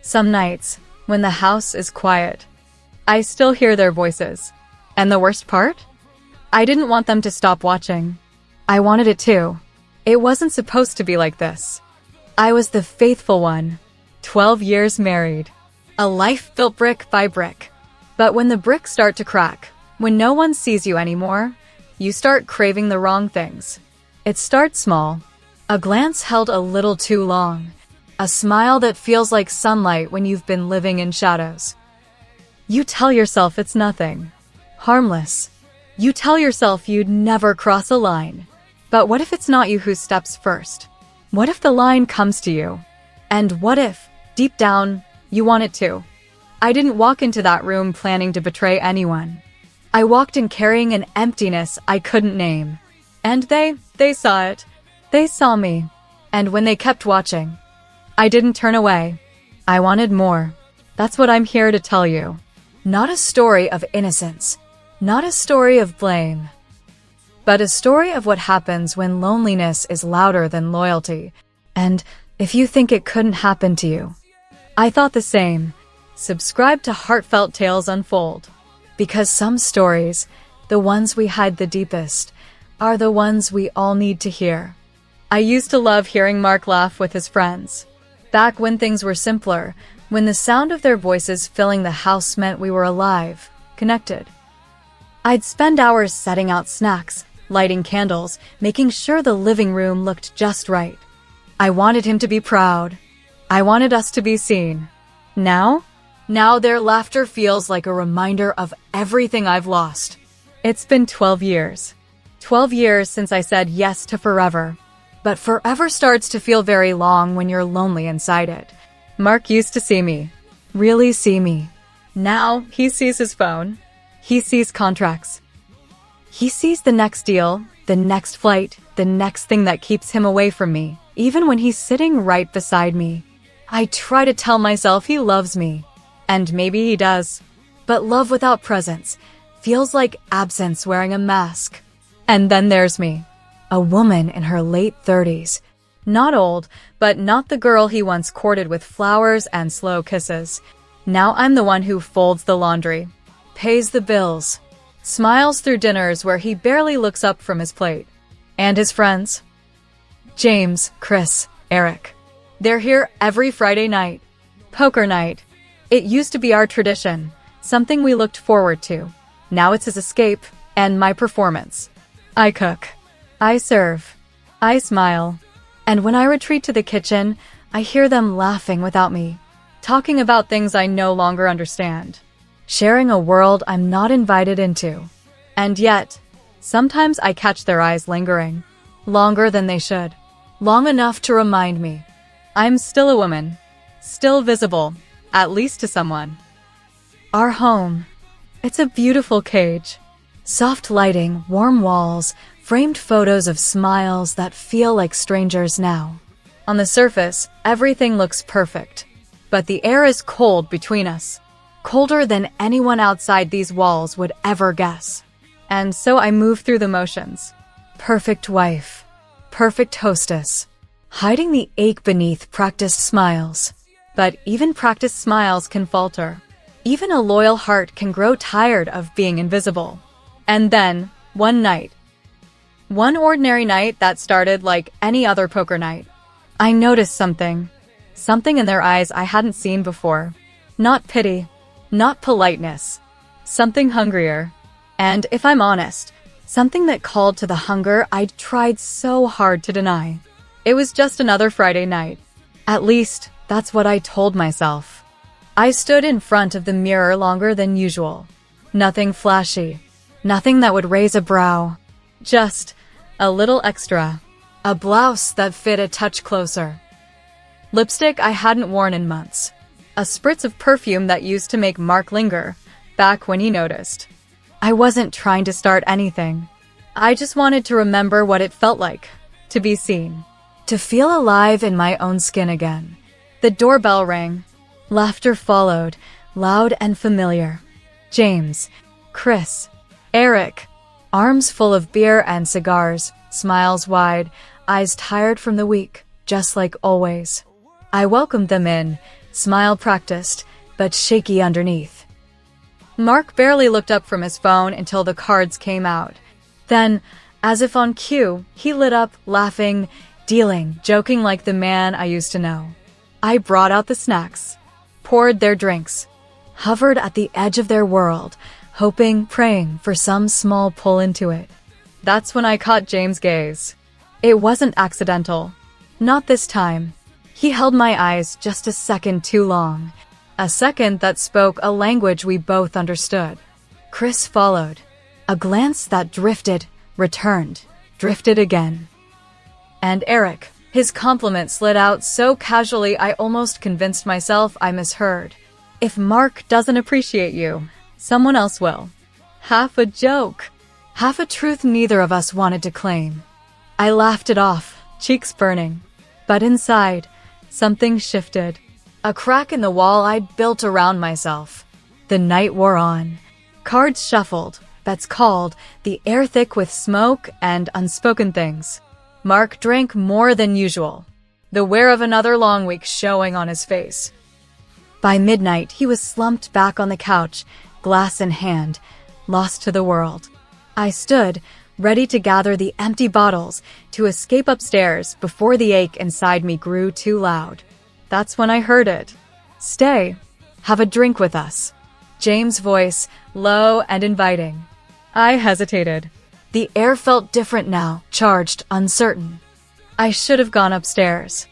Some nights, when the house is quiet, I still hear their voices. And the worst part? I didn't want them to stop watching. I wanted it too. It wasn't supposed to be like this. I was the faithful one, 12 years married. A life built brick by brick. But when the bricks start to crack, when no one sees you anymore, you start craving the wrong things. It starts small. A glance held a little too long. A smile that feels like sunlight when you've been living in shadows. You tell yourself it's nothing. Harmless. You tell yourself you'd never cross a line. But what if it's not you who steps first? What if the line comes to you? And what if, deep down, you want it to? I didn't walk into that room planning to betray anyone. I walked in carrying an emptiness I couldn't name. And they saw it. They saw me. And when they kept watching, I didn't turn away. I wanted more. That's what I'm here to tell you. Not a story of innocence. Not a story of blame. But a story of what happens when loneliness is louder than loyalty. And if you think it couldn't happen to you. I thought the same. Subscribe to Heartfelt Tales Unfold. Because some stories, the ones we hide the deepest, are the ones we all need to hear. I used to love hearing Mark laugh with his friends. Back when things were simpler, when the sound of their voices filling the house meant we were alive, connected. I'd spend hours setting out snacks, lighting candles, making sure the living room looked just right. I wanted him to be proud. I wanted us to be seen. Now their laughter feels like a reminder of everything I've lost. It's been 12 years. 12 years since I said yes to forever. But forever starts to feel very long when you're lonely inside it. Mark used to see me. Really see me. Now he sees his phone. He sees contracts. He sees the next deal, the next flight, the next thing that keeps him away from me, even when he's sitting right beside me. I try to tell myself he loves me. And maybe he does. But love without presence feels like absence wearing a mask. And then there's me. A woman in her late 30s. Not old, but not the girl he once courted with flowers and slow kisses. Now I'm the one who folds the laundry, pays the bills, smiles through dinners where he barely looks up from his plate. And his friends? James, Chris, Eric. They're here every Friday night. Poker night. It used to be our tradition, something we looked forward to. Now it's his escape and my performance. I cook. I serve. I smile. And when I retreat to the kitchen, I hear them laughing without me, talking about things I no longer understand, sharing a world I'm not invited into. And yet, sometimes I catch their eyes lingering, longer than they should, long enough to remind me I'm still a woman, still visible, at least to someone. Our home. It's a beautiful cage. Soft lighting, warm walls, framed photos of smiles that feel like strangers now. On the surface, everything looks perfect. But the air is cold between us. Colder than anyone outside these walls would ever guess. And so I move through the motions. Perfect wife. Perfect hostess. Hiding the ache beneath practiced smiles. But even practiced smiles can falter. Even a loyal heart can grow tired of being invisible. And then, one night. One ordinary night that started like any other poker night. I noticed something. Something in their eyes I hadn't seen before. Not pity. Not politeness. Something hungrier. And if I'm honest, something that called to the hunger I'd tried so hard to deny. It was just another Friday night. At least, that's what I told myself. I stood in front of the mirror longer than usual. Nothing flashy. Nothing that would raise a brow. Just a little extra. A blouse that fit a touch closer. Lipstick I hadn't worn in months. A spritz of perfume that used to make Mark linger, back when he noticed. I wasn't trying to start anything. I just wanted to remember what it felt like, to be seen. To feel alive in my own skin again. The doorbell rang. Laughter followed, loud and familiar. James, Chris, Eric. Arms full of beer and cigars, smiles wide, eyes tired from the week, just like always. I welcomed them in, smile practiced, but shaky underneath. Mark barely looked up from his phone until the cards came out. Then, as if on cue, he lit up, laughing, dealing, joking like the man I used to know. I brought out the snacks, poured their drinks, hovered at the edge of their world, hoping, praying for some small pull into it. That's when I caught James' gaze. It wasn't accidental. Not this time. He held my eyes just a second too long. A second that spoke a language we both understood. Chris followed. A glance that drifted, returned, drifted again. And Eric. His compliment slid out so casually I almost convinced myself I misheard. If Mark doesn't appreciate you, someone else will. Half a joke. Half a truth neither of us wanted to claim. I laughed it off, cheeks burning. But inside, something shifted. A crack in the wall I'd built around myself. The night wore on. Cards shuffled, bets called, the air thick with smoke and unspoken things. Mark drank more than usual, the wear of another long week showing on his face. By midnight, he was slumped back on the couch, glass in hand, lost to the world. I stood, ready to gather the empty bottles, to escape upstairs before the ache inside me grew too loud. That's when I heard it. Stay. Have a drink with us. James' voice, low and inviting. I hesitated. The air felt different now, charged, uncertain. I should have gone upstairs.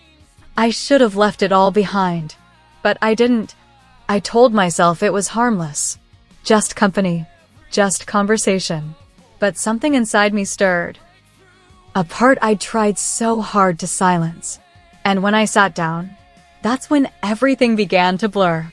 I should have left it all behind. But I didn't. I told myself it was harmless. Just company. Just conversation. But something inside me stirred. A part I'd tried so hard to silence. And when I sat down, that's when everything began to blur.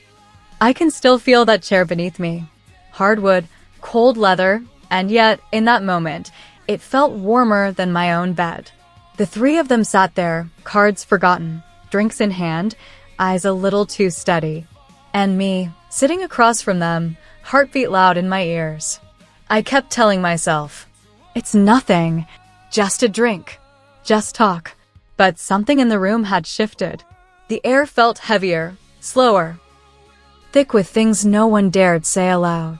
I can still feel that chair beneath me. Hardwood, cold leather, and yet, in that moment, it felt warmer than my own bed. The three of them sat there, cards forgotten, drinks in hand, eyes a little too steady. And me, sitting across from them, heartbeat loud in my ears. I kept telling myself, it's nothing, just a drink, just talk. But something in the room had shifted. The air felt heavier, slower, thick with things no one dared say aloud.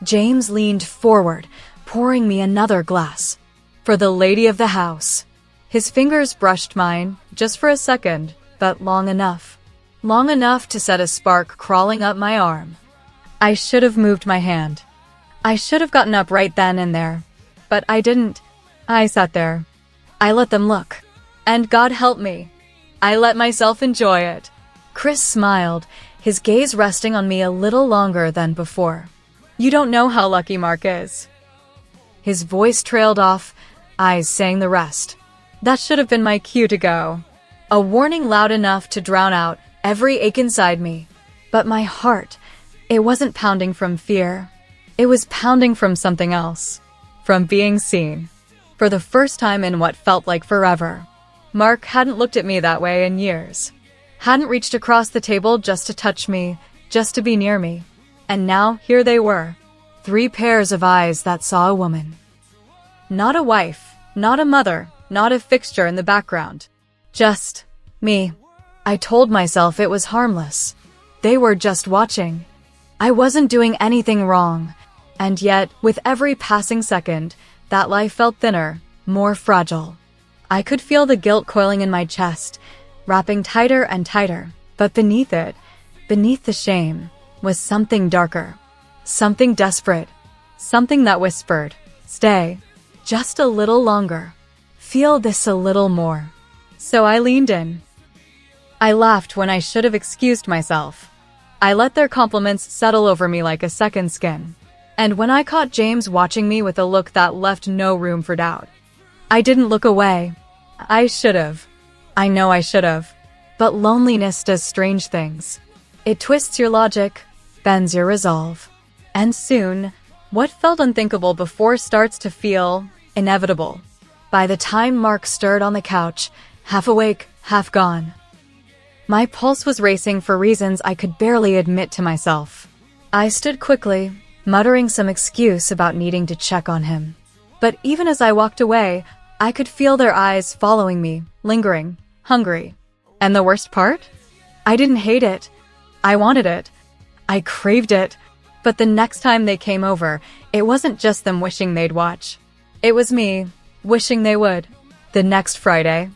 James leaned forward, pouring me another glass. For the lady of the house. His fingers brushed mine, just for a second, but long enough. Long enough to set a spark crawling up my arm. I should have moved my hand. I should have gotten up right then and there. But I didn't. I sat there. I let them look. And God help me, I let myself enjoy it. Chris smiled, his gaze resting on me a little longer than before. You don't know how lucky Mark is. His voice trailed off, eyes saying the rest. That should have been my cue to go. A warning loud enough to drown out every ache inside me. But my heart, it wasn't pounding from fear. It was pounding from something else. From being seen. For the first time in what felt like forever. Mark hadn't looked at me that way in years. Hadn't reached across the table just to touch me, just to be near me. And now, here they were. 3 pairs of eyes that saw a woman. Not a wife, not a mother, not a fixture in the background. Just me. I told myself it was harmless. They were just watching. I wasn't doing anything wrong. And yet, with every passing second, that life felt thinner, more fragile. I could feel the guilt coiling in my chest, wrapping tighter and tighter. But beneath it, beneath the shame, was something darker. Something desperate. Something that whispered, stay. Just a little longer. Feel this a little more. So I leaned in. I laughed when I should have excused myself. I let their compliments settle over me like a second skin. And when I caught James watching me with a look that left no room for doubt, I didn't look away. I should have. I know I should have. But loneliness does strange things. It twists your logic, bends your resolve. And soon, what felt unthinkable before starts to feel inevitable. By the time Mark stirred on the couch, half awake, half gone, my pulse was racing for reasons I could barely admit to myself. I stood quickly, muttering some excuse about needing to check on him. But even as I walked away, I could feel their eyes following me, lingering, hungry. And the worst part? I didn't hate it. I wanted it. I craved it. But the next time they came over, it wasn't just them wishing they'd watch. It was me, wishing they would. The next Friday,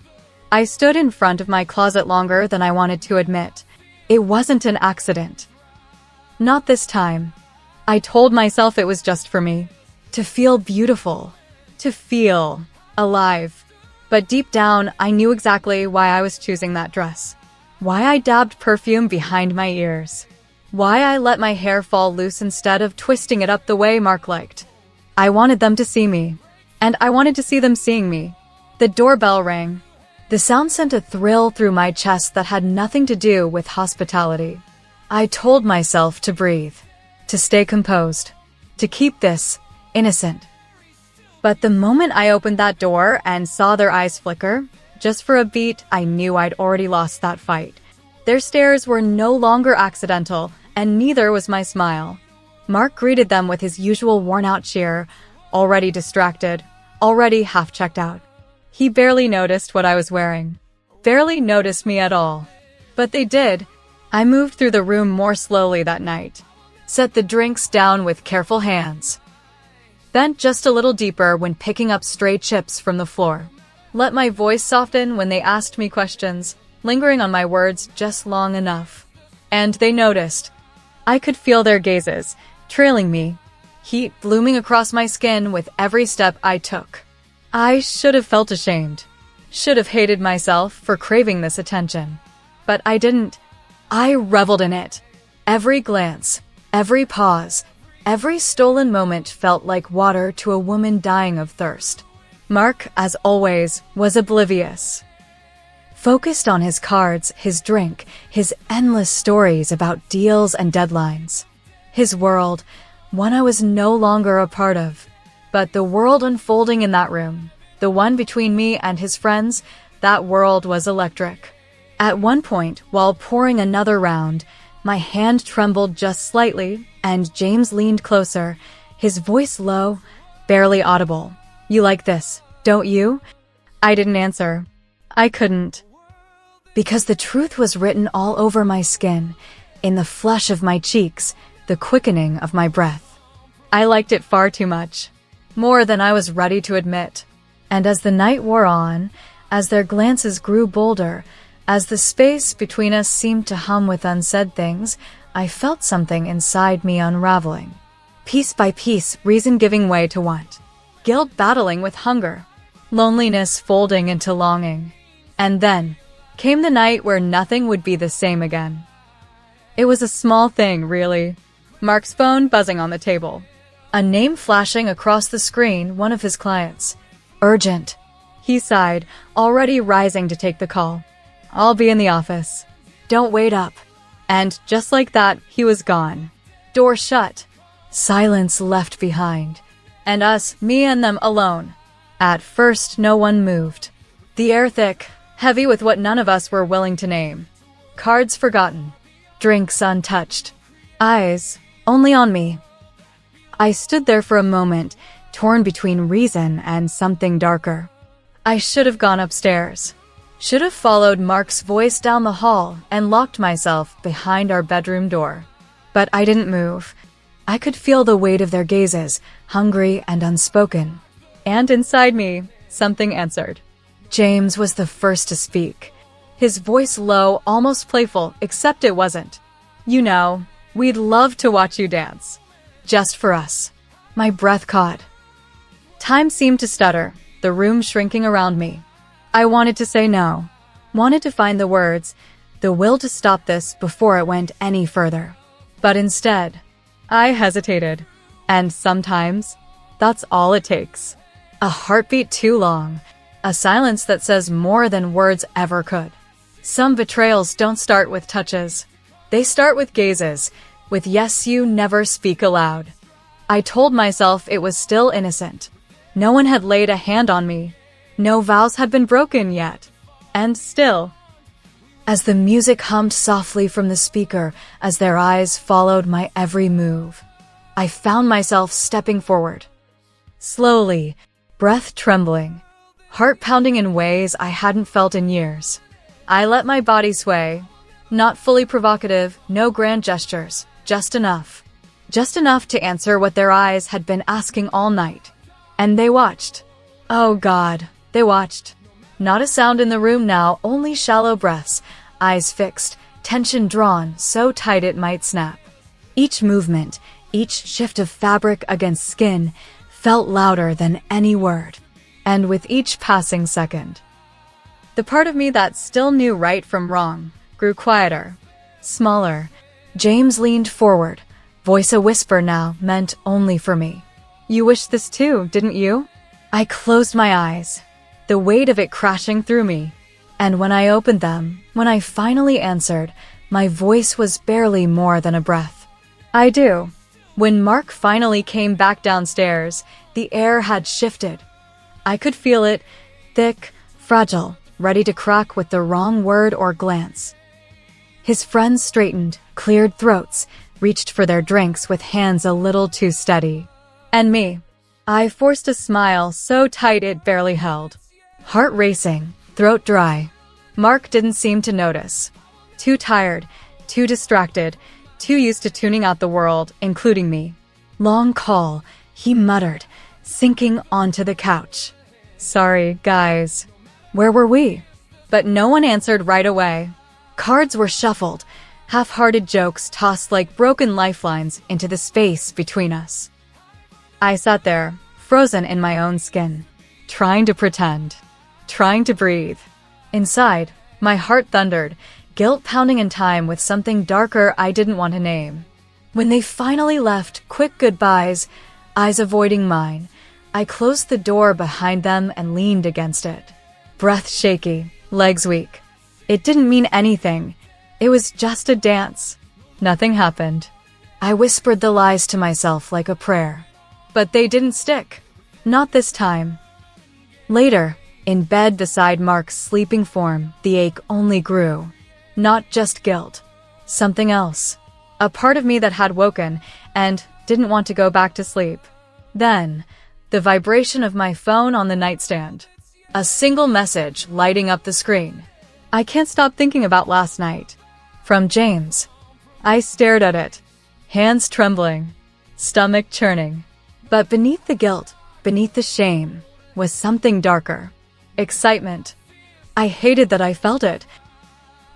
I stood in front of my closet longer than I wanted to admit. It wasn't an accident. Not this time. I told myself it was just for me. To feel beautiful. To feel alive. But deep down, I knew exactly why I was choosing that dress. Why I dabbed perfume behind my ears. Why I let my hair fall loose instead of twisting it up the way Mark liked. I wanted them to see me. And I wanted to see them seeing me. The doorbell rang. The sound sent a thrill through my chest that had nothing to do with hospitality. I told myself to breathe. To stay composed. To keep this innocent. But the moment I opened that door and saw their eyes flicker, just for a beat, I knew I'd already lost that fight. Their stares were no longer accidental, and neither was my smile. Mark greeted them with his usual worn-out cheer, already distracted, already half checked out. He barely noticed what I was wearing. Barely noticed me at all. But they did. I moved through the room more slowly that night. Set the drinks down with careful hands. Bent just a little deeper when picking up stray chips from the floor. Let my voice soften when they asked me questions, lingering on my words just long enough. And they noticed. I could feel their gazes, trailing me, heat blooming across my skin with every step I took. I should have felt ashamed. Should have hated myself for craving this attention. But I didn't. I reveled in it. Every glance, every pause, every stolen moment felt like water to a woman dying of thirst. Mark, as always, was oblivious. Focused on his cards, his drink, his endless stories about deals and deadlines. His world, one I was no longer a part of. But the world unfolding in that room, the one between me and his friends, that world was electric. At one point, while pouring another round, my hand trembled just slightly, and James leaned closer, his voice low, barely audible. "You like this, don't you?" I didn't answer. I couldn't. Because the truth was written all over my skin, in the flush of my cheeks, the quickening of my breath. I liked it far too much. More than I was ready to admit. And as the night wore on, as their glances grew bolder, as the space between us seemed to hum with unsaid things, I felt something inside me unraveling. Piece by piece, reason giving way to want. Guilt battling with hunger. Loneliness folding into longing. And then came the night where nothing would be the same again. It was a small thing, really. Mark's phone buzzing on the table. A name flashing across the screen, one of his clients. Urgent. He sighed, already rising to take the call. "I'll be in the office. Don't wait up." And just like that, he was gone. Door shut. Silence left behind. And us, me and them alone. At first, no one moved. The air thick, heavy with what none of us were willing to name. Cards forgotten. Drinks untouched. Eyes only on me. I stood there for a moment, torn between reason and something darker. I should have gone upstairs. Should have followed Mark's voice down the hall and locked myself behind our bedroom door. But I didn't move. I could feel the weight of their gazes, hungry and unspoken. And inside me, something answered. James was the first to speak. His voice low, almost playful, except it wasn't. "You know, we'd love to watch you dance. Just for us." My breath caught. Time seemed to stutter, the room shrinking around me. I wanted to say no. Wanted to find the words, the will to stop this before it went any further. But instead, I hesitated. And sometimes, that's all it takes. A heartbeat too long. A silence that says more than words ever could. Some betrayals don't start with touches. They start with gazes, with yes you never speak aloud. I told myself it was still innocent. No one had laid a hand on me. No vows had been broken yet. And still, as the music hummed softly from the speaker, as their eyes followed my every move, I found myself stepping forward. Slowly, breath trembling, heart pounding in ways I hadn't felt in years. I let my body sway, Not fully provocative, no grand gestures, just enough. Just enough to answer what their eyes had been asking all night. And they watched. Oh God, they watched. Not a sound in the room now, only shallow breaths, eyes fixed, tension drawn so tight it might snap. Each movement, each shift of fabric against skin, felt louder than any word. And with each passing second, the part of me that still knew right from wrong grew quieter, smaller. James leaned forward, voice a whisper now meant only for me. You wished this too, didn't you? I closed my eyes, the weight of it crashing through me. And when I opened them, when I finally answered, my voice was barely more than a breath. I do. When Mark finally came back downstairs, the air had shifted. I could feel it, thick, fragile, ready to crack with the wrong word or glance. His friends straightened, cleared throats, reached for their drinks with hands a little too steady. And me. I forced a smile so tight it barely held. Heart racing, throat dry. Mark didn't seem to notice. Too tired, too distracted, too used to tuning out the world, including me. Long call, he muttered, sinking onto the couch. Sorry, guys. Where were we? But no one answered right away. Cards were shuffled, half-hearted jokes tossed like broken lifelines into the space between us. I sat there, frozen in my own skin, trying to pretend, trying to breathe. Inside, my heart thundered, guilt pounding in time with something darker I didn't want to name. When they finally left, quick goodbyes, eyes avoiding mine, I closed the door behind them and leaned against it. Breath shaky, legs weak. It didn't mean anything. It was just a dance. Nothing happened. I whispered the lies to myself like a prayer. But they didn't stick. Not this time. Later, in bed beside Mark's sleeping form, the ache only grew. Not just guilt. Something else. A part of me that had woken and didn't want to go back to sleep. Then, the vibration of my phone on the nightstand. A single message lighting up the screen. I can't stop thinking about last night. From James. I stared at it, hands trembling, stomach churning. But beneath the guilt, beneath the shame, was something darker. Excitement. I hated that I felt it.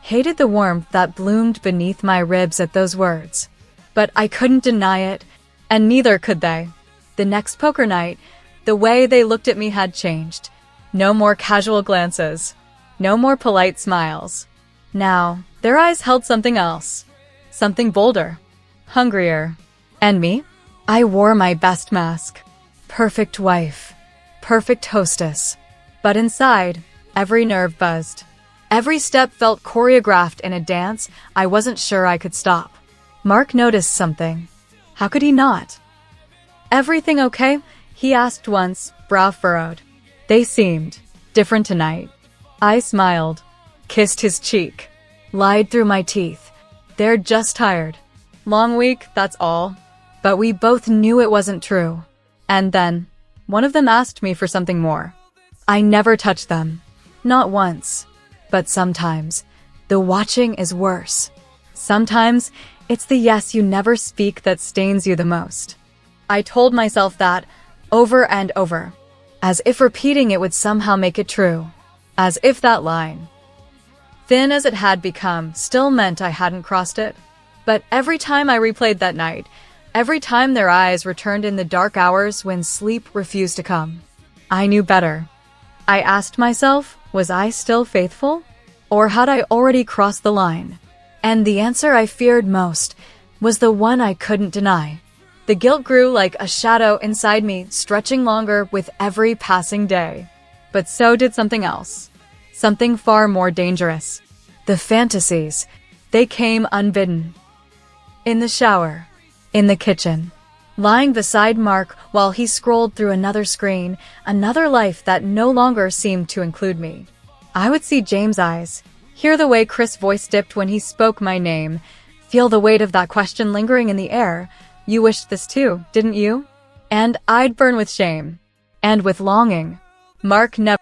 Hated the warmth that bloomed beneath my ribs at those words. But I couldn't deny it, and neither could they. The next poker night, the way they looked at me had changed. No more casual glances. No more polite smiles. Now, their eyes held something else. Something bolder. Hungrier. And me? I wore my best mask. Perfect wife. Perfect hostess. But inside, every nerve buzzed. Every step felt choreographed in a dance I wasn't sure I could stop. Mark noticed something. How could he not? Everything okay? He asked once, brow furrowed. They seemed different tonight. I smiled, kissed his cheek, lied through my teeth. They're just tired. Long week, that's all. But we both knew it wasn't true. And then, one of them asked me for something more. I never touched them. Not once. But sometimes, the watching is worse. Sometimes, it's the yes you never speak that stains you the most. I told myself that, over and over. As if repeating it would somehow make it true. As if that line, thin as it had become, still meant I hadn't crossed it. But every time I replayed that night, every time their eyes returned in the dark hours when sleep refused to come, I knew better. I asked myself, was I still faithful? Or had I already crossed the line? And the answer I feared most was the one I couldn't deny. The guilt grew like a shadow inside me, stretching longer with every passing day. But so did something else. Something far more dangerous. The fantasies. They came unbidden. In the shower. In the kitchen. Lying beside Mark while he scrolled through another screen, another life that no longer seemed to include me. I would see James' eyes, hear the way Chris' voice dipped when he spoke my name, feel the weight of that question lingering in the air. You wished this too, didn't you? And I'd burn with shame. And with longing. Mark never